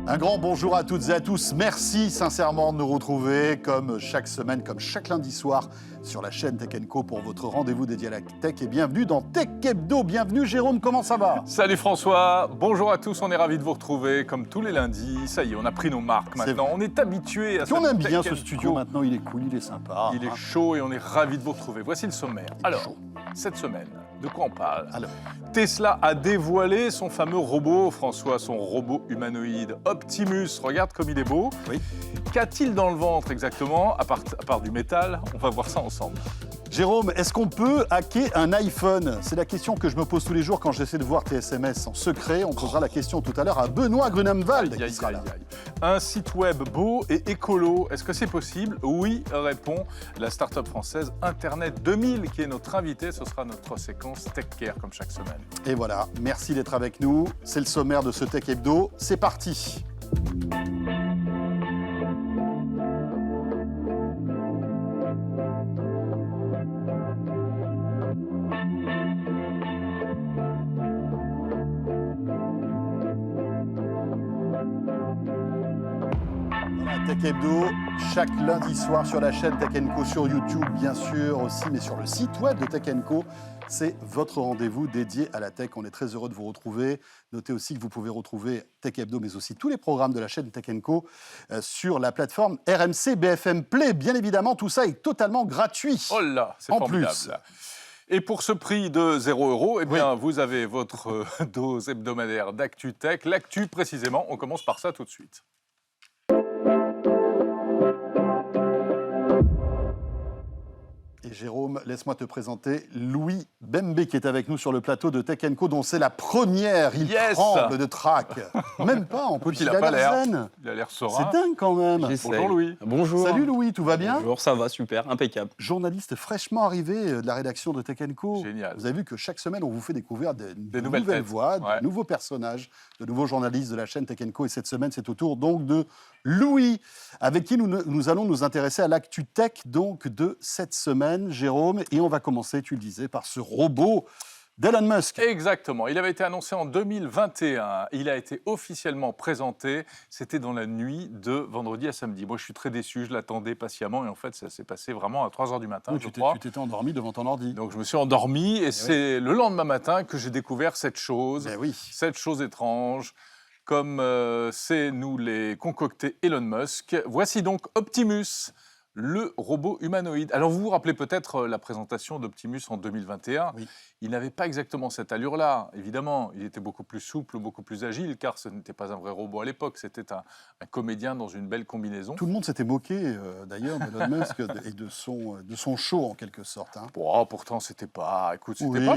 Un grand bonjour à toutes et à tous. Merci sincèrement de nous retrouver comme chaque semaine, comme chaque lundi soir sur la chaîne Tech Co pour votre rendez-vous dédié à la tech. Et bienvenue dans Tech Hebdo. Bienvenue Jérôme, comment ça va? Salut François, bonjour à tous, on est ravis de vous retrouver comme tous les lundis. Ça y est, on a pris nos marques maintenant, on est habitué à ça. On aime bien Tech ce studio maintenant, il est cool, il est sympa. Il est chaud et on est ravis de vous retrouver. Voici le sommaire. Alors, cette semaine, de quoi on parle? Tesla a dévoilé son fameux robot, François, son robot humanoïde Optimus. Regarde comme il est beau. Oui. Qu'a-t-il dans le ventre exactement, à part du métal? On va voir ça ensemble. Jérôme, est-ce qu'on peut hacker un iPhone? C'est la question que je me pose tous les jours quand j'essaie de voir tes SMS en secret. On posera la question tout à l'heure à Benoît Grunemwald qui sera là. Un site web beau et écolo, est-ce que c'est possible? Oui, répond la start-up française Internet 2000 qui est notre invité. Ce sera notre séquence Tech Care comme chaque semaine. Et voilà, merci d'être avec nous. C'est le sommaire de ce Tech Hebdo. C'est parti. Tech Hebdo, chaque lundi soir sur la chaîne Tech Co, sur YouTube bien sûr aussi, mais sur le site web de Tech Co. C'est votre rendez-vous dédié à la tech. On est très heureux de vous retrouver. Notez aussi que vous pouvez retrouver Tech Hebdo, mais aussi tous les programmes de la chaîne Tech Co sur la plateforme RMC BFM Play. Bien évidemment, tout ça est totalement gratuit. Oh là, c'est formidable. Plus. Et pour ce prix de 0 €, eh bien, vous avez votre dose hebdomadaire d'Actu Tech. L'actu, précisément, on commence par ça tout de suite. Et Jérôme, laisse-moi te présenter Louis Bembe qui est avec nous sur le plateau de Tech Co, dont c'est la première. Il tremble de trac. Même pas, on peut dire qu'il a l'air zen. Il a l'air serein. C'est dingue quand même. Bonjour Louis. Bonjour. Salut Louis, tout va bien? Bonjour, ça va, super, impeccable. Journaliste fraîchement arrivé de la rédaction de Tech Co. Génial. Vous avez vu que chaque semaine, on vous fait découvrir des nouvelles voix, de nouveaux personnages, de nouveaux journalistes de la chaîne Tech Co. Et cette semaine, c'est au tour donc de Louis, avec qui nous allons nous intéresser à l'actu tech donc de cette semaine, Jérôme. Et on va commencer, tu le disais, par ce robot d'Elon Musk. Exactement. Il avait été annoncé en 2021. Il a été officiellement présenté. C'était dans la nuit de vendredi à samedi. Moi, je suis très déçu. Je l'attendais patiemment. Et en fait, ça s'est passé vraiment à 3 h du matin, je crois. Tu t'étais endormi devant ton ordi. Donc, je me suis endormi. Et c'est le lendemain matin que j'ai découvert cette chose. Cette chose étrange. Comme c'est nous les concocter Elon Musk. Voici donc Optimus, le robot humanoïde. Alors, vous vous rappelez peut-être la présentation d'Optimus en 2021. Oui. Il n'avait pas exactement cette allure-là. Évidemment, il était beaucoup plus souple, beaucoup plus agile, car ce n'était pas un vrai robot à l'époque. C'était un comédien dans une belle combinaison. Tout le monde s'était moqué, d'ailleurs, d'Elon Musk et de son show, en quelque sorte. Hein. Bon, pourtant, c'était pas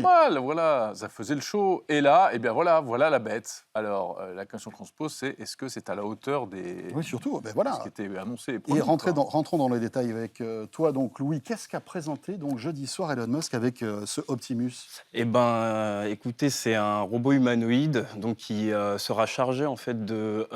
mal. Voilà, ça faisait le show. Et là, eh bien, voilà la bête. Alors, la question qu'on se pose, c'est est-ce que c'est à la hauteur des... Oui, surtout, voilà. Ce qui était annoncé. Et rentrons dans les détails avec toi, donc, Louis. Qu'est-ce qu'a présenté, donc, jeudi soir Elon Musk avec ce Optimus? Eh ben, écoutez, c'est un robot humanoïde donc, qui sera chargé, en fait, de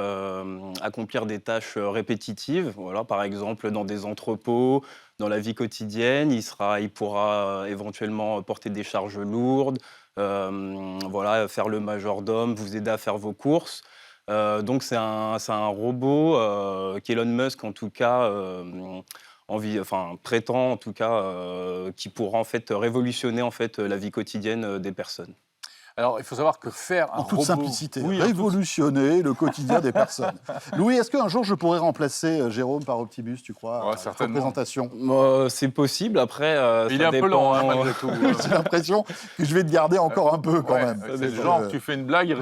accomplir des tâches répétitives. Voilà, par exemple, dans des entrepôts, dans la vie quotidienne. Il pourra éventuellement porter des charges lourdes, voilà, faire le majordome, vous aider à faire vos courses. Donc, c'est un robot qu'Elon Musk, en tout cas... prétend en tout cas qui pourra en fait révolutionner en fait la vie quotidienne des personnes. Alors, il faut savoir que faire un en toute robot... simplicité, révolutionner le quotidien des personnes. Louis, est-ce qu'un jour je pourrais remplacer Jérôme par Optimus, tu crois, certainement. Présentation c'est possible, après... il est un peu lent, hein, malgré tout. J'ai l'impression que je vais te garder encore un peu, quand même. C'est le genre, tu fais une blague,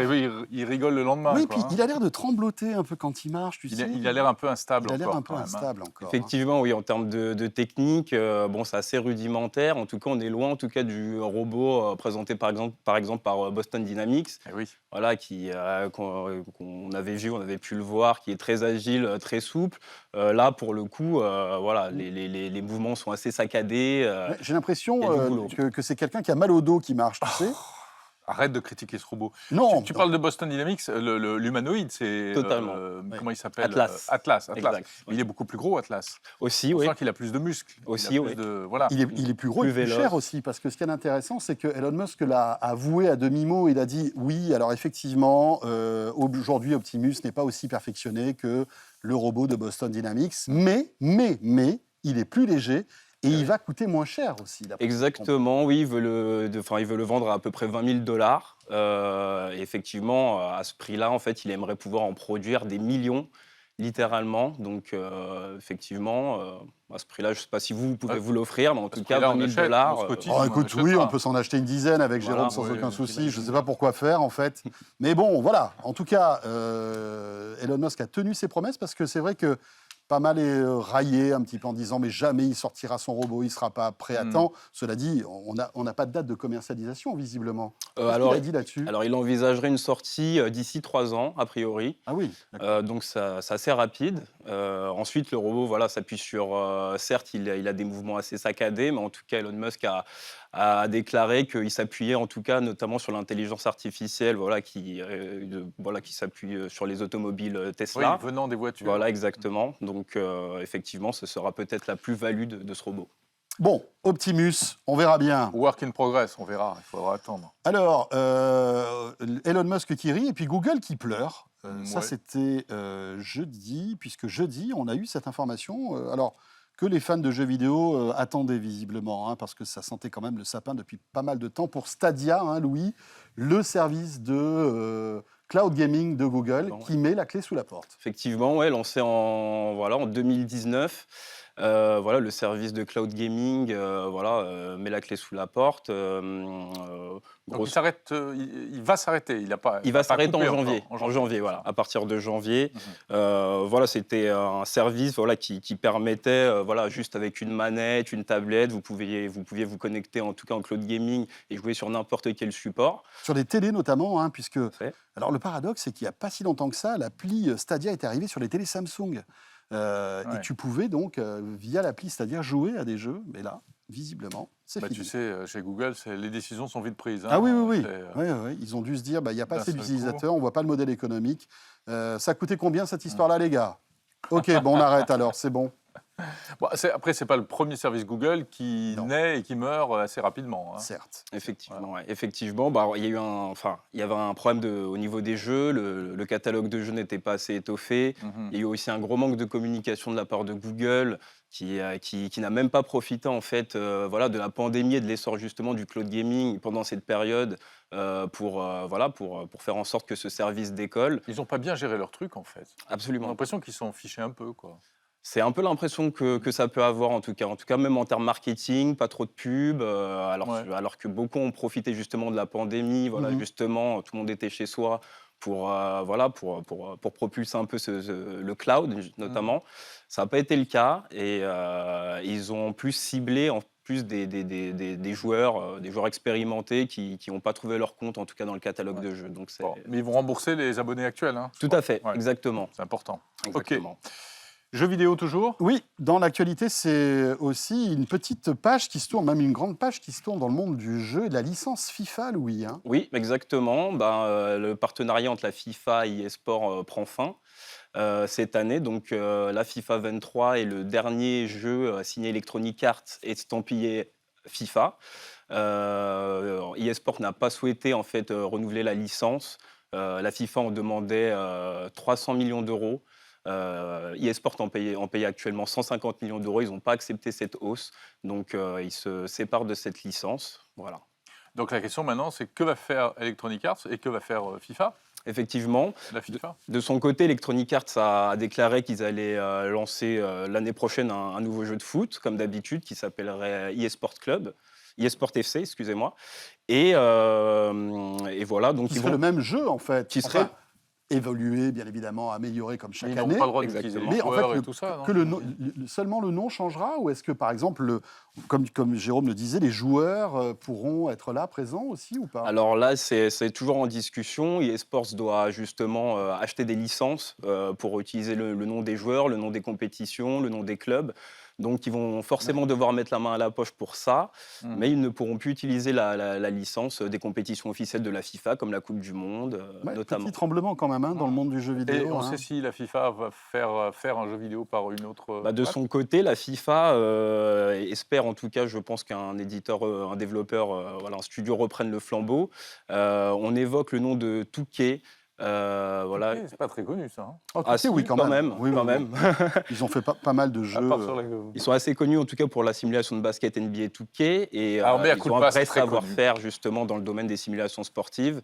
il rigole le lendemain. Oui, puis il a l'air de trembloter un peu quand il marche, tu sais. Il a l'air un peu instable encore. Il a l'air un peu instable encore. Effectivement, oui, en termes de technique, c'est assez rudimentaire. En tout cas, on est loin en tout cas, du robot présenté par exemple par Boston Dynamics, voilà, qu'on avait vu, on avait pu le voir, qui est très agile, très souple. Là, pour le coup, voilà, les mouvements sont assez saccadés. J'ai l'impression que c'est quelqu'un qui a mal au dos qui marche, tu sais. Arrête de critiquer ce robot. Non. Tu parles de Boston Dynamics, l'humanoïde, c'est... Totalement. Comment il s'appelle? Atlas. Atlas. Exact. Il est beaucoup plus gros, Atlas. Aussi, On oui. sent qu'il a plus de muscles. Aussi, oui. Voilà. Il est plus gros et plus véloce. cher aussi, parce que ce qui est intéressant, c'est que Elon Musk l'a avoué à demi-mot. Il a dit oui, alors effectivement, aujourd'hui, Optimus n'est pas aussi perfectionné que le robot de Boston Dynamics, mais, il est plus léger et il va coûter moins cher aussi. Exactement, oui, il veut le vendre à peu près $20 000. Effectivement, à ce prix-là, en fait, il aimerait pouvoir en produire des millions, littéralement. Donc, effectivement, à ce prix-là, je ne sais pas si vous pouvez vous l'offrir, mais en tout cas, $20 000. Écoute, oui, on peut s'en acheter une dizaine avec Jérôme sans aucun souci. Je ne sais pas pourquoi faire, en fait. Mais bon, voilà. En tout cas, Elon Musk a tenu ses promesses parce que c'est vrai que pas mal est raillé un petit peu en disant mais jamais il sortira son robot, il ne sera pas prêt à temps. Cela dit, on n'a pas de date de commercialisation, visiblement. Qu'est-ce qu'il a dit là-dessus? Alors, il envisagerait une sortie d'ici 3 ans, a priori. Ah oui. Donc, c'est assez rapide. Ensuite, le robot s'appuie sur... certes, il a des mouvements assez saccadés, mais en tout cas, Elon Musk a déclaré qu'il s'appuyait en tout cas notamment sur l'intelligence artificielle qui s'appuie sur les automobiles Tesla. Oui, venant des voitures. Voilà, exactement. Donc, effectivement, ce sera peut-être la plus-value de ce robot. Bon, Optimus, on verra bien. Work in progress, on verra, il faudra attendre. Alors, Elon Musk qui rit et puis Google qui pleure. Ça, c'était jeudi, puisque jeudi, on a eu cette information. Alors, que les fans de jeux vidéo attendaient visiblement, parce que ça sentait quand même le sapin depuis pas mal de temps pour Stadia, Louis, le service de cloud gaming de Google qui met la clé sous la porte. Effectivement, ouais, lancé en 2019. Le service de cloud gaming met la clé sous la porte. Donc il va s'arrêter. Il va s'arrêter en janvier, voilà, à partir de janvier. C'était un service qui permettait, juste avec une manette, une tablette, vous pouviez vous connecter en tout cas en cloud gaming et jouer sur n'importe quel support. Sur les télés notamment, puisque... Alors le paradoxe, c'est qu'il n'y a pas si longtemps que ça, l'appli Stadia est arrivée sur les télés Samsung. Et tu pouvais donc, via l'appli Stadia, jouer à des jeux. Mais là, visiblement, c'est fini. Tu sais, chez Google, les décisions sont vite prises. Ah oui. Ils ont dû se dire, il n'y a pas assez d'utilisateurs, on ne voit pas le modèle économique. Ça coûtait combien cette histoire-là, les gars? Ok, on arrête alors, c'est bon. Après, ce n'est pas le premier service Google qui naît et qui meurt assez rapidement. Certes. Effectivement. Il y avait un problème au niveau des jeux. Le catalogue de jeux n'était pas assez étoffé. Il y a eu aussi un gros manque de communication de la part de Google qui n'a même pas profité en fait, de la pandémie et de l'essor justement du cloud gaming pendant cette période pour faire en sorte que ce service décolle. Ils n'ont pas bien géré leur truc en fait. Absolument. J'ai l'impression qu'ils s'en fichaient un peu, quoi. C'est un peu l'impression que ça peut avoir en tout cas même en termes marketing, pas trop de pub, alors que beaucoup ont profité justement de la pandémie, justement tout le monde était chez soi pour propulser un peu le cloud notamment. Ça n'a pas été le cas et ils ont plus ciblé des joueurs expérimentés qui n'ont pas trouvé leur compte en tout cas dans le catalogue de jeux. Donc mais ils vont rembourser les abonnés actuels. Tout à fait, exactement. C'est important. Exactement. Ok. Jeux vidéo toujours? Oui, dans l'actualité, c'est aussi une petite page qui se tourne, même une grande page qui se tourne dans le monde du jeu et de la licence FIFA, Louis. Oui, exactement. Le partenariat entre la FIFA et eSport prend fin cette année. Donc, la FIFA 23 est le dernier jeu signé Electronic Arts et estampillé FIFA. eSport n'a pas souhaité en fait renouveler la licence. La FIFA en demandait 300 millions d'euros. eSport en paye actuellement 150 millions d'euros. Ils n'ont pas accepté cette hausse, donc ils se séparent de cette licence. Voilà. Donc la question maintenant, c'est que va faire Electronic Arts et que va faire FIFA? Effectivement. La FIFA. De son côté, Electronic Arts a déclaré qu'ils allaient lancer l'année prochaine un nouveau jeu de foot, comme d'habitude, qui s'appellerait eSport FC, excusez-moi. Et voilà. Donc qui serait le même jeu, en fait. Qui serait évoluer, bien évidemment, améliorer comme chaque année. Ils n'ont pas le droit d'utiliser les joueurs et tout ça. Seulement le nom changera, ou est-ce que, par exemple, comme Jérôme le disait, les joueurs pourront être là, présents aussi ou pas? Alors là, c'est toujours en discussion. eSports doit justement acheter des licences pour utiliser le nom des joueurs, le nom des compétitions, le nom des clubs. Donc, ils vont forcément devoir mettre la main à la poche pour ça, mais ils ne pourront plus utiliser la licence des compétitions officielles de la FIFA, comme la Coupe du Monde, notamment. Petit tremblement quand même dans le monde du jeu vidéo. Et on sait si la FIFA va faire un jeu vidéo par une autre... De son côté, la FIFA espère, en tout cas, je pense qu'un éditeur, un développeur, un studio reprenne le flambeau. On évoque le nom de Touquet. Voilà. C'est pas très connu ça. Oui, quand même. Oui, quand même. Ils ont fait pas mal de jeux. Ils sont assez connus en tout cas pour la simulation de basket NBA 2K et ils ont un vrai savoir-faire justement dans le domaine des simulations sportives.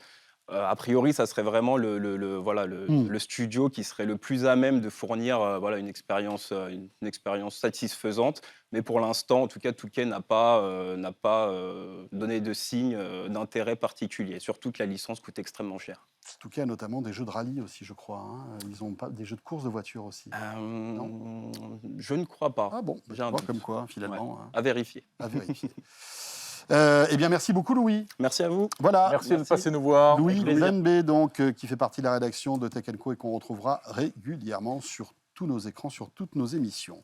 A priori, ça serait vraiment le studio qui serait le plus à même de fournir une expérience satisfaisante. Mais pour l'instant, en tout cas, Touquet n'a pas donné de signe d'intérêt particulier. Surtout que la licence coûte extrêmement cher. Touquet a notamment des jeux de rallye aussi, je crois. Ils ont pas des jeux de course de voiture aussi. Non, je ne crois pas. Ah bon, comme quoi, finalement. Ouais. À vérifier. À vérifier. Bien, merci beaucoup, Louis. Merci à vous. Voilà. Merci de passer nous voir. Louis Venbé, donc, qui fait partie de la rédaction de Tech & Co et qu'on retrouvera régulièrement sur tous nos écrans, sur toutes nos émissions.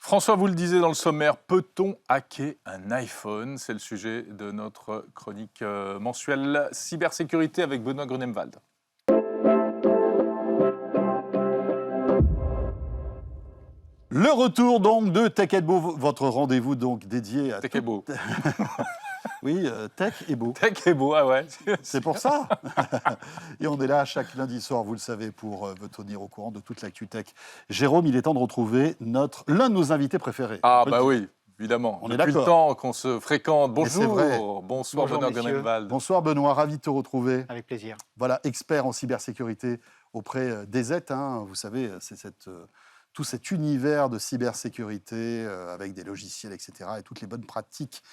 François, vous le disiez dans le sommaire, peut-on hacker un iPhone? C'est le sujet de notre chronique mensuelle cybersécurité avec Benoît Grunemwald. Le retour donc de Tech & Beau, votre rendez-vous donc dédié à Tech & Beau. Oui, Tech et Beau. Tech et Beau, ah ouais. C'est pour ça. Et on est là chaque lundi soir, vous le savez, pour vous tenir au courant de toute l'actu tech. Jérôme, il est temps de retrouver l'un de nos invités préférés. Ah bah oui, évidemment. On est Depuis d'accord. le temps qu'on se fréquente. Bonjour. Bonsoir Bonjour, Benoît Grunemwald. Bonsoir Benoît, ravi de te retrouver. Avec plaisir. Voilà, expert en cybersécurité auprès d'EZ. Vous savez, c'est tout cet univers de cybersécurité avec des logiciels, etc. et toutes les bonnes pratiques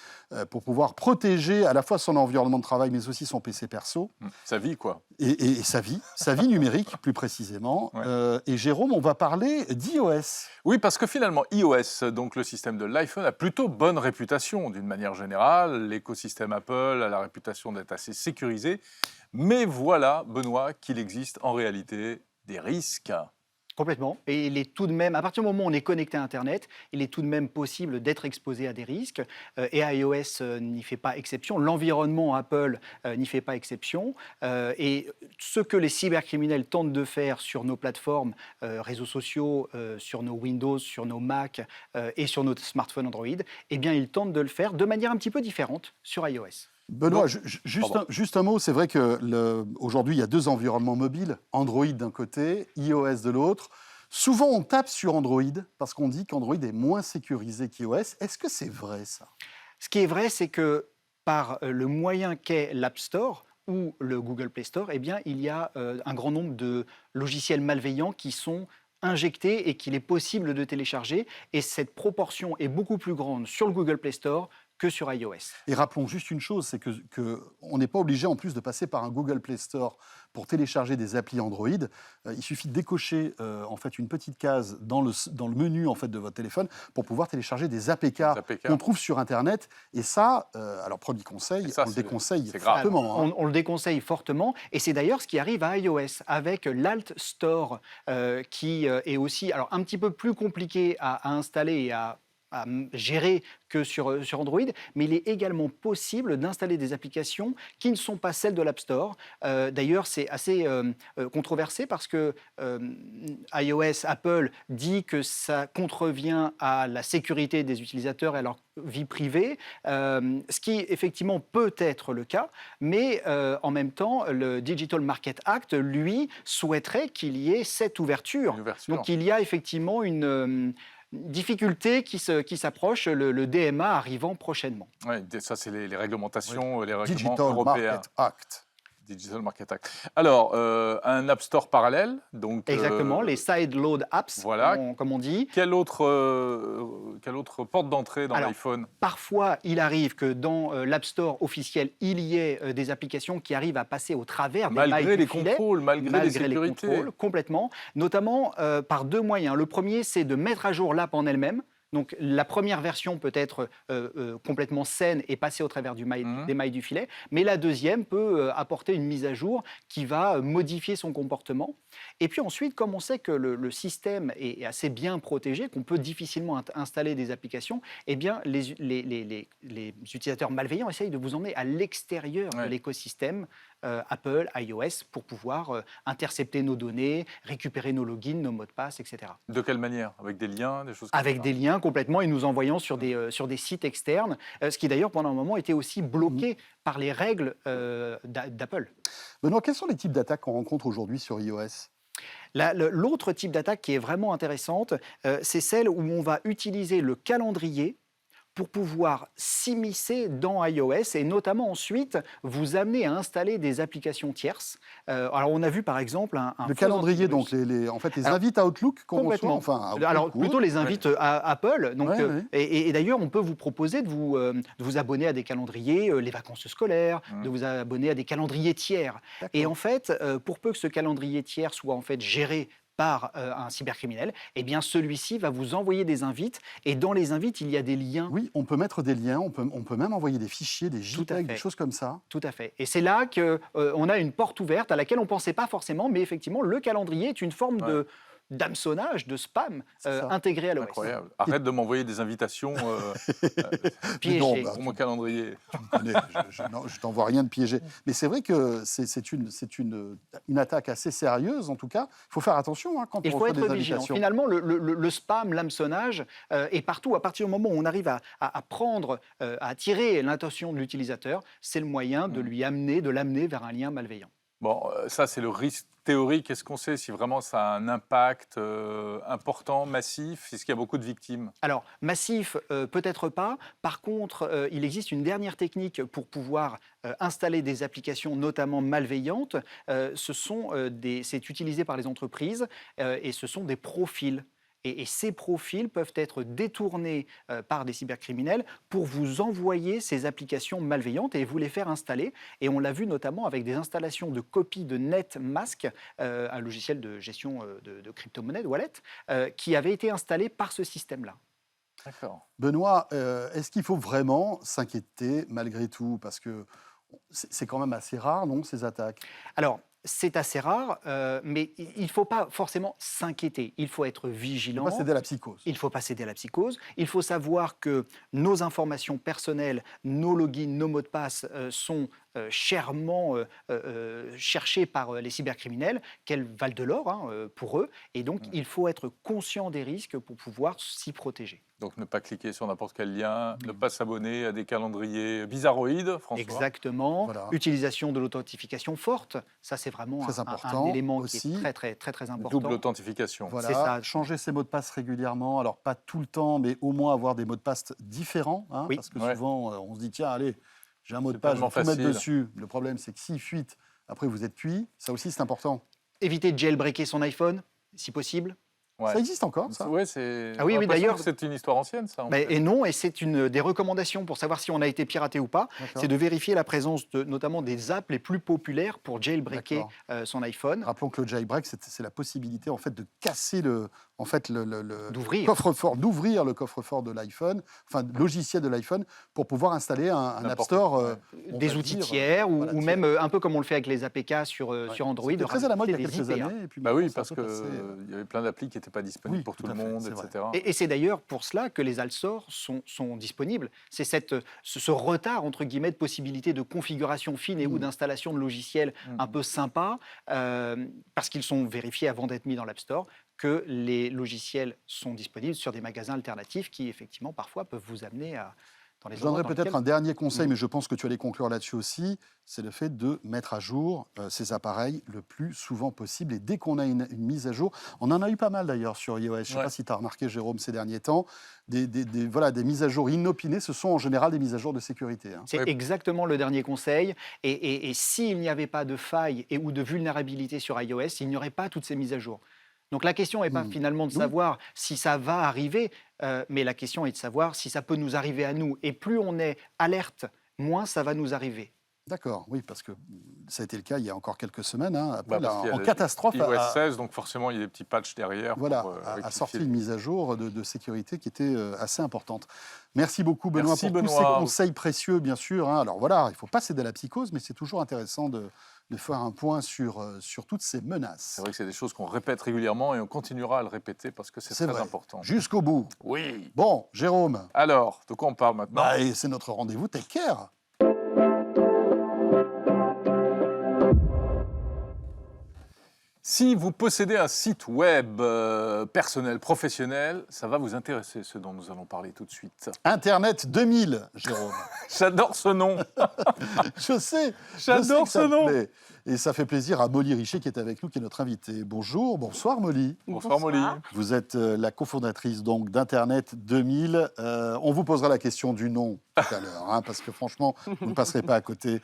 pour pouvoir protéger à la fois son environnement de travail, mais aussi son PC perso. Sa vie, quoi. Et sa vie numérique, plus précisément. Ouais. Et Jérôme, on va parler d'iOS. Oui, parce que finalement, iOS, donc le système de l'iPhone, a plutôt bonne réputation d'une manière générale. L'écosystème Apple a la réputation d'être assez sécurisé. Mais voilà, Benoît, qu'il existe en réalité des risques. Complètement. Et il est tout de même, à partir du moment où on est connecté à Internet, il est tout de même possible d'être exposé à des risques. Et iOS n'y fait pas exception. L'environnement Apple n'y fait pas exception. Et ce que les cybercriminels tentent de faire sur nos plateformes, réseaux sociaux, sur nos Windows, sur nos Mac et sur nos smartphones Android, eh bien, ils tentent de le faire de manière un petit peu différente sur iOS. Benoît, juste un mot, c'est vrai qu'aujourd'hui, il y a deux environnements mobiles, Android d'un côté, iOS de l'autre. Souvent, on tape sur Android parce qu'on dit qu'Android est moins sécurisé qu'iOS. Est-ce que c'est vrai, ça? Ce qui est vrai, c'est que par le moyen qu'est l'App Store ou le Google Play Store, eh bien, il y a un grand nombre de logiciels malveillants qui sont injectés et qu'il est possible de télécharger. Et cette proportion est beaucoup plus grande sur le Google Play Store que sur iOS. Et rappelons juste une chose, c'est qu'on n'est pas obligé en plus de passer par un Google Play Store pour télécharger des applis Android. Il suffit de décocher en fait une petite case dans le menu en fait de votre téléphone pour pouvoir télécharger des APK qu'on trouve sur Internet. Et ça, alors premier conseil, on le déconseille fortement. On le déconseille fortement. Et c'est d'ailleurs ce qui arrive à iOS avec l'Alt Store qui est aussi un petit peu plus compliqué à installer et à gérer que sur Android, mais il est également possible d'installer des applications qui ne sont pas celles de l'App Store. D'ailleurs, c'est assez controversé parce que iOS, Apple dit que ça contrevient à la sécurité des utilisateurs et à leur vie privée, ce qui effectivement peut être le cas, mais en même temps, le Digital Market Act, lui, souhaiterait qu'il y ait cette ouverture. Donc il y a effectivement une difficulté qui s'approche, le DMA arrivant prochainement. Oui, ça c'est les réglementations, les règlements Digital européens. Market Act. Digital Market Act. Alors, un App Store parallèle, donc... Exactement, les side-load apps, voilà. comme on dit. Quelle autre porte d'entrée dans l'iPhone? Parfois, il arrive que dans l'App Store officiel, il y ait des applications qui arrivent à passer au travers des mailles du filet. Malgré les sécurités. Contrôles, complètement. Notamment par deux moyens. Le premier, c'est de mettre à jour l'app en elle-même. Donc la première version peut être complètement saine et passer au travers des mailles du filet, mais la deuxième peut apporter une mise à jour qui va modifier son comportement. Et puis ensuite, comme on sait que le système est assez bien protégé, qu'on peut difficilement installer des applications, eh bien les utilisateurs malveillants essayent de vous emmener à l'extérieur de l'écosystème Apple, iOS, pour pouvoir intercepter nos données, récupérer nos logins, nos mots de passe, etc. De quelle manière? Avec des liens, des choses comme Avec ça? des liens complètement, et nous envoyant sur des sites externes, ce qui d'ailleurs pendant un moment était aussi bloqué par les règles d'Apple. Benoît, quels sont les types d'attaques qu'on rencontre aujourd'hui sur iOS? L'autre type d'attaque qui est vraiment intéressante, c'est celle où on va utiliser le calendrier pour pouvoir s'immiscer dans iOS et notamment ensuite vous amener à installer des applications tierces. Alors on a vu par exemple un le calendrier, donc en fait les invites à Outlook qu'on reçoit, enfin Outlook, alors plutôt les invites à Apple. Donc, Ouais. Et d'ailleurs on peut vous proposer de vous abonner à des calendriers, les vacances scolaires, de vous abonner à des calendriers tiers. Et en fait, pour peu que ce calendrier tiers soit en fait géré par un cybercriminel, eh bien celui-ci va vous envoyer des invites, et dans les invites, il y a des liens. Oui, on peut mettre des liens, on peut même envoyer des fichiers, des JPEG, des choses comme ça. Tout à fait. Et c'est là qu'on a une porte ouverte à laquelle on ne pensait pas forcément, mais effectivement, le calendrier est une forme d'hameçonnage, de spam intégré à l'OS. Incroyable. Arrête de m'envoyer des invitations piégées. Non, pour mon calendrier. Je t'envoie rien de piégé. Mais c'est vrai que c'est une attaque assez sérieuse, en tout cas. Il faut faire attention quand Il on faut reçoit être des vigilant. invitations. Finalement, le spam, l'hameçonnage est partout. À partir du moment où on arrive à prendre, à attirer l'attention de l'utilisateur, c'est le moyen de de l'amener vers un lien malveillant. Bon, ça, c'est le risque théorique. Est-ce qu'on sait si vraiment ça a un impact important, massif? Est-ce qu'il y a beaucoup de victimes? Alors, massif, peut-être pas. Par contre, il existe une dernière technique pour pouvoir installer des applications, notamment malveillantes. C'est utilisé par les entreprises et ce sont des profils. Et ces profils peuvent être détournés par des cybercriminels pour vous envoyer ces applications malveillantes et vous les faire installer. Et on l'a vu notamment avec des installations de copies de NetMask, un logiciel de gestion de crypto-monnaies, de wallet, qui avait été installé par ce système-là. D'accord. Benoît, est-ce qu'il faut vraiment s'inquiéter malgré tout? Parce que c'est quand même assez rare, non, ces attaques? Alors, c'est assez rare, mais il ne faut pas forcément s'inquiéter. Il faut être vigilant. Il ne faut pas céder à la psychose. Il ne faut pas céder à la psychose. Il faut savoir que nos informations personnelles, nos logins, nos mots de passe sont chèrement cherchés par les cybercriminels, qu'elles valent de l'or pour eux. Et donc, il faut être conscient des risques pour pouvoir s'y protéger. Donc, ne pas cliquer sur n'importe quel lien, ne pas s'abonner à des calendriers bizarroïdes, François. Exactement. Voilà. Utilisation de l'authentification forte. Ça, c'est vraiment un élément aussi. qui est très important. Double authentification. Voilà. C'est ça. Changer ses mots de passe régulièrement, alors pas tout le temps, mais au moins avoir des mots de passe différents, Oui. parce que souvent on se dit tiens, allez, j'ai un mot de passe, je vais tout mettre dessus. Le problème, c'est que s'il fuite, après vous êtes cuit. Ça aussi, c'est important. Éviter de jailbreaker son iPhone, si possible. Ouais. Ça existe encore, ça? Ouais, c'est. Ah oui, d'ailleurs, c'est une histoire ancienne, ça. Et non, et c'est une des recommandations pour savoir si on a été piraté ou pas. C'est de vérifier la présence notamment des apps les plus populaires pour jailbreaker son iPhone. Rappelons que le jailbreak, c'est la possibilité en fait de casser le d'ouvrir coffre-fort, d'ouvrir le coffre-fort de l'iPhone, enfin le logiciel de l'iPhone, pour pouvoir installer un App Store, des outils tiers, ou même un peu comme on le fait avec les APK sur Android. C'était très à la mode il y a quelques années. Et puis oui, parce qu'il y avait plein d'applis qui n'étaient pas disponibles pour tout le monde, etc. Et c'est d'ailleurs pour cela que les Altstores sont disponibles. C'est ce retard, entre guillemets, de possibilité de configuration fine et ou d'installation de logiciels un peu sympa, parce qu'ils sont vérifiés avant d'être mis dans l'App Store, que les logiciels sont disponibles sur des magasins alternatifs qui, effectivement, parfois peuvent vous amener à... Je donnerais peut-être un dernier conseil, mais je pense que tu allais conclure là-dessus aussi, c'est le fait de mettre à jour ces appareils le plus souvent possible. Et dès qu'on a une mise à jour, on en a eu pas mal d'ailleurs sur iOS, je ne sais pas si tu as remarqué, Jérôme, ces derniers temps, des mises à jour inopinées, ce sont en général des mises à jour de sécurité. C'est exactement le dernier conseil. Et s'il n'y avait pas de failles ou de vulnérabilité sur iOS, il n'y aurait pas toutes ces mises à jour. Donc la question n'est pas finalement de savoir si ça va arriver, mais la question est de savoir si ça peut nous arriver à nous. Et plus on est alerte, moins ça va nous arriver. D'accord, oui, parce que ça a été le cas il y a encore quelques semaines. Hein, Apple, Parce qu'il y a en catastrophe, iOS 16, donc forcément, il y a des petits patchs derrière voilà, pour a rectifier sorti les- une mise à jour de sécurité qui était assez importante. Merci beaucoup, Benoît, Merci, pour tous ces Benoît. conseils précieux, bien sûr. Hein. Alors voilà, il ne faut pas céder à la psychose, mais c'est toujours intéressant de faire un point sur toutes ces menaces. C'est vrai que c'est des choses qu'on répète régulièrement et on continuera à le répéter parce que c'est très vrai, important. jusqu'au bout. Oui. Bon, Jérôme, Alors, de quoi on parle maintenant? et c'est notre rendez-vous Tech Care. Si vous possédez un site web personnel, professionnel, ça va vous intéresser, ce dont nous allons parler tout de suite. Internet 2000, Jérôme. J'adore ce nom. Je sais. J'adore que ça ce te nom. plaît. Et ça fait plaisir à Molly Richer qui est avec nous, qui est notre invitée. Bonjour, bonsoir Molly. Bonsoir Molly. Vous êtes la cofondatrice donc d'Internet 2000. On vous posera la question du nom tout à l'heure, hein, parce que franchement, vous ne passerez pas à côté.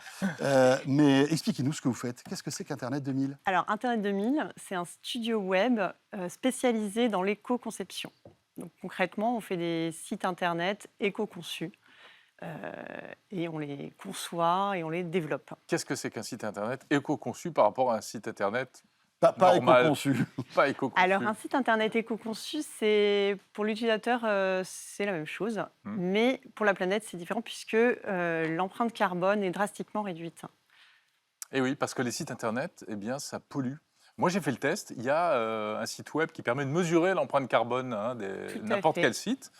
Mais expliquez-nous ce que vous faites. Qu'est-ce que c'est qu'Internet 2000? Alors, Internet 2000, c'est un studio web spécialisé dans l'éco-conception. Donc, concrètement, on fait des sites Internet éco-conçus et on les conçoit et on les développe. Qu'est-ce que c'est qu'un site internet éco-conçu par rapport à un site internet Pas normal, éco-conçu. pas éco-conçu? Alors, un site Internet éco-conçu, c'est pour l'utilisateur, c'est la même chose, mais pour la planète, c'est différent puisque l'empreinte carbone est drastiquement réduite. Et oui, parce que les sites internet, eh bien, ça pollue. Moi, j'ai fait le test. Il y a un site web qui permet de mesurer l'empreinte carbone de Tout à n'importe fait. quel site.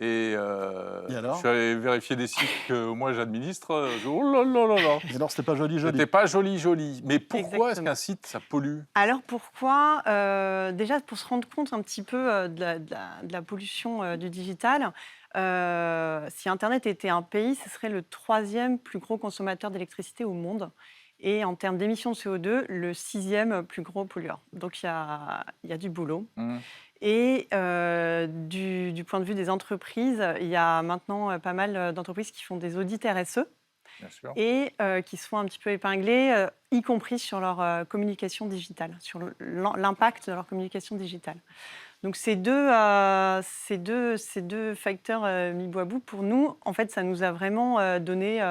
Et, alors je suis allé vérifier des sites que moi j'administre. Oh là là là là. Et alors, c'était pas joli. C'était pas joli. Mais pourquoi est-ce Exactement. qu'un site, ça pollue? Alors pourquoi déjà, pour se rendre compte un petit peu de la pollution du digital, si Internet était un pays, ce serait le 3e plus gros consommateur d'électricité au monde. Et en termes d'émissions de CO2, le 6e plus gros pollueur. Donc il y a du boulot. Et du point de vue des entreprises, il y a maintenant pas mal d'entreprises qui font des audits RSE. Bien sûr. Et qui se font un petit peu épingler, y compris sur leur communication digitale, sur l'impact de leur communication digitale. Donc ces deux facteurs mis bout à bout, pour nous, en fait, ça nous a vraiment donné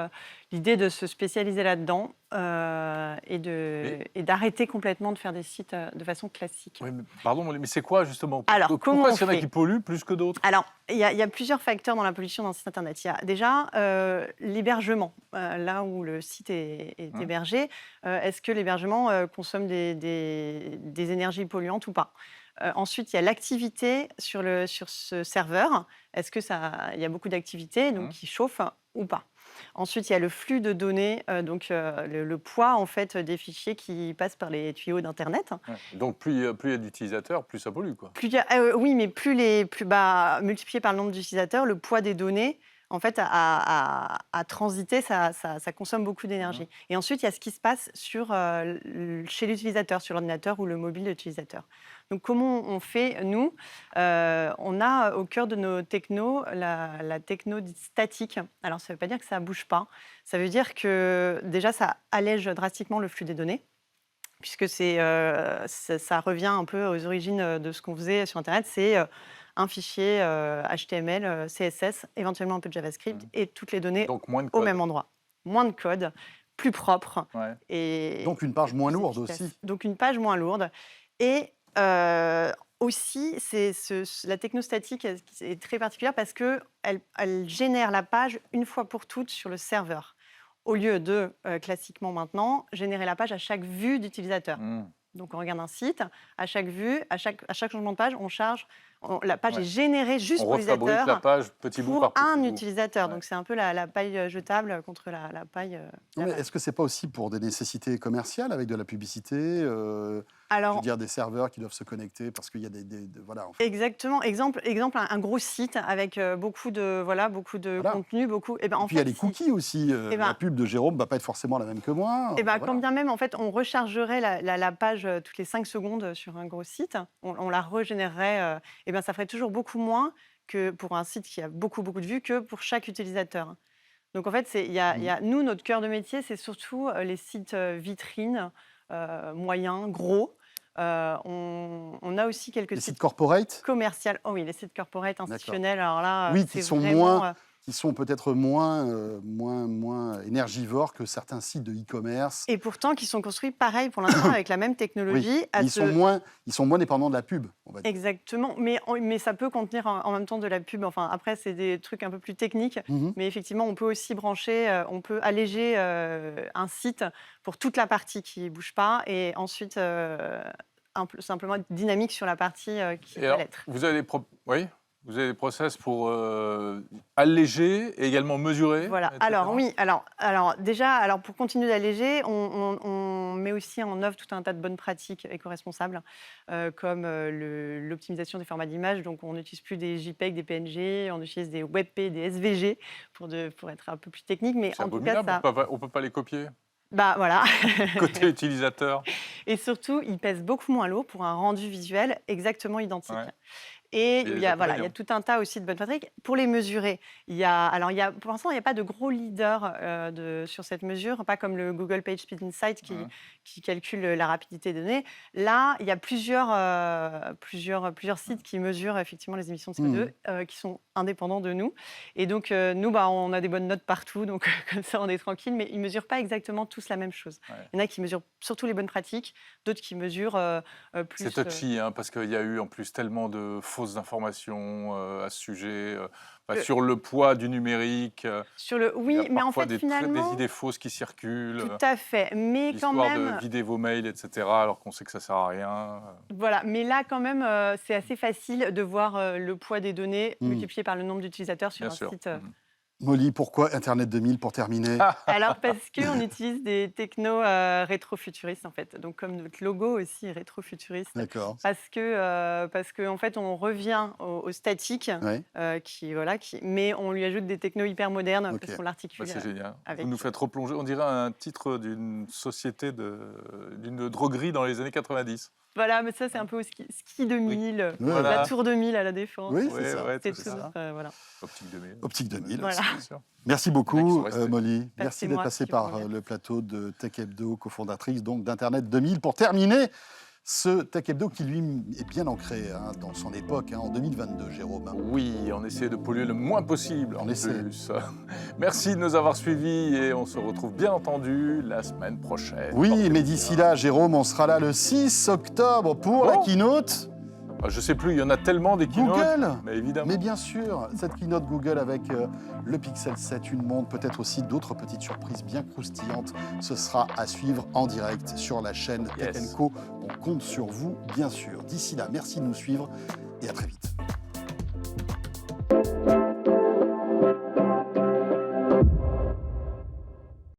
l'idée de se spécialiser là-dedans et d'arrêter complètement de faire des sites de façon classique. Oui, pardon, mais c'est quoi justement? Alors, Pourquoi comment est-ce qu'il y en a on qui fait polluent plus que d'autres? Alors, il y a plusieurs facteurs dans la pollution d'un site Internet. Il y a déjà l'hébergement, là où le site est hébergé. Est-ce que l'hébergement consomme des énergies polluantes ou pas? Ensuite, il y a l'activité sur ce serveur. Est-ce qu'il y a beaucoup d'activité, donc qui chauffe ou pas? Ensuite, il y a le flux de données, donc le poids en fait des fichiers qui passent par les tuyaux d'Internet. Ouais. Donc plus il y a d'utilisateurs, plus ça pollue, quoi. Oui, mais multiplié par le nombre d'utilisateurs, le poids des données, en fait, à transiter, ça consomme beaucoup d'énergie. Et ensuite, il y a ce qui se passe chez l'utilisateur, sur l'ordinateur ou le mobile de l'utilisateur. Donc, comment on fait, nous? On a au cœur de nos technos la techno statique. Alors, ça ne veut pas dire que ça ne bouge pas. Ça veut dire que, déjà, ça allège drastiquement le flux des données, puisque ça revient un peu aux origines de ce qu'on faisait sur Internet. C'est un fichier HTML, CSS, éventuellement un peu de JavaScript, et toutes les données Donc moins de au code. même endroit. Moins de code, plus propre. Ouais. Et Donc une page moins plus lourde efficace. aussi. Donc une page moins lourde. Et aussi, la technostatique est très particulière parce qu'elle génère la page une fois pour toutes sur le serveur, au lieu de, classiquement maintenant, générer la page à chaque vue d'utilisateur. Donc on regarde un site, à chaque vue, à chaque changement de page, on charge. La page est générée juste On pour refabrique la l'utilisateur, page petit bout pour par petit un bout. utilisateur. Ouais. Donc c'est un peu la paille jetable contre la paille. Non, mais est-ce que c'est pas aussi pour des nécessités commerciales avec de la publicité je Alors, veux dire des serveurs qui doivent se connecter parce qu'il y a voilà. En fait. exactement. Exemple, un gros site avec beaucoup de contenu, beaucoup. Et ben, en Puis il y a fait, les cookies aussi. La pub de Jérôme va pas être forcément la même que moi. Et ben, Voilà. quand bien même, en fait, on rechargerait la page toutes les 5 secondes sur un gros site, on la régénérerait, et ben, ça ferait toujours beaucoup moins que pour un site qui a beaucoup de vues que pour chaque utilisateur. Donc en fait, nous, notre cœur de métier, c'est surtout les sites vitrines, moyens, gros. On a aussi quelques Les sites sites corporate. commerciaux. Oh oui, les sites corporate institutionnels, alors là, Oui, qui c'est sont vraiment, moins qui sont peut-être moins énergivores que certains sites de e-commerce. Et pourtant, qui sont construits pareil pour l'instant avec la même technologie. Oui, ils sont moins dépendants de la pub, on va dire. Exactement, mais ça peut contenir en même temps de la pub. Enfin, après, c'est des trucs un peu plus techniques, mais effectivement, on peut aussi brancher, on peut alléger un site pour toute la partie qui ne bouge pas et ensuite simplement être dynamique sur la partie qui va l'être. Vous avez des process pour alléger et également mesurer. Voilà. etc. Alors oui. Alors déjà, pour continuer d'alléger, on met aussi en œuvre tout un tas de bonnes pratiques éco-responsables, comme l'optimisation des formats d'image. Donc on n'utilise plus des JPEG, des PNG, on utilise des WebP, des SVG pour être un peu plus technique. Mais C'est en tout cas, abominable, on peut pas les copier. Bah voilà. Côté utilisateur. Et surtout, ils pèsent beaucoup moins lourd pour un rendu visuel exactement identique. Ouais. Et il y a tout un tas aussi de bonnes pratiques. Pour les mesurer, pour l'instant, il n'y a pas de gros leader sur cette mesure, pas comme le Google PageSpeed Insight qui calcule la rapidité des données. Là, il y a plusieurs sites qui mesurent effectivement les émissions de CO2 qui sont indépendants de nous. Et donc, nous, on a des bonnes notes partout, donc comme ça, on est tranquille, mais ils ne mesurent pas exactement tous la même chose. Ouais. Il y en a qui mesurent surtout les bonnes pratiques, d'autres qui mesurent plus... C'est touchy, parce qu'il y a eu en plus tellement de fausses informations à ce sujet, sur le poids du numérique. Mais en fait, finalement... des idées fausses qui circulent. Tout à fait, mais quand même... L'histoire de vider vos mails, etc., alors qu'on sait que ça ne sert à rien. Voilà, mais là, quand même, c'est assez facile de voir le poids des données multiplié par le nombre d'utilisateurs sur site... Molly, pourquoi Internet 2000 pour terminer? Alors parce qu'on utilise des technos rétrofuturistes en fait, donc comme notre logo aussi est rétrofuturiste. D'accord. Parce que en fait on revient au statique, mais on lui ajoute des technos hyper modernes parce qu'on l'articule. C'est génial. Vous nous faites replonger, on dirait un titre d'une société d'une droguerie dans les années 90. Voilà, mais ça c'est un peu au ski 2000, la tour 2000 à la Défense. Oui, c'est ça. C'est tout ça. Voilà. Optique 2000. Optique 2000. Voilà. Merci beaucoup, Molly. Merci d'être moi, passée par le plateau de Tech Hebdo, cofondatrice donc d'Internet 2000. Pour terminer, ce Tech Hebdo qui, lui, est bien ancré dans son époque, en 2022, Jérôme. Oui, on essaie de polluer le moins possible. Merci de nous avoir suivis et on se retrouve bien entendu la semaine prochaine. Oui, mais d'ici là, Jérôme, on sera là le 6 octobre pour la keynote. Je ne sais plus, il y en a tellement des keynotes. Google, mais évidemment. Mais bien sûr, cette keynote Google avec le Pixel 7, une montre, peut-être aussi d'autres petites surprises bien croustillantes. Ce sera à suivre en direct sur la chaîne Tech & Co. On compte sur vous, bien sûr. D'ici là, merci de nous suivre et à très vite.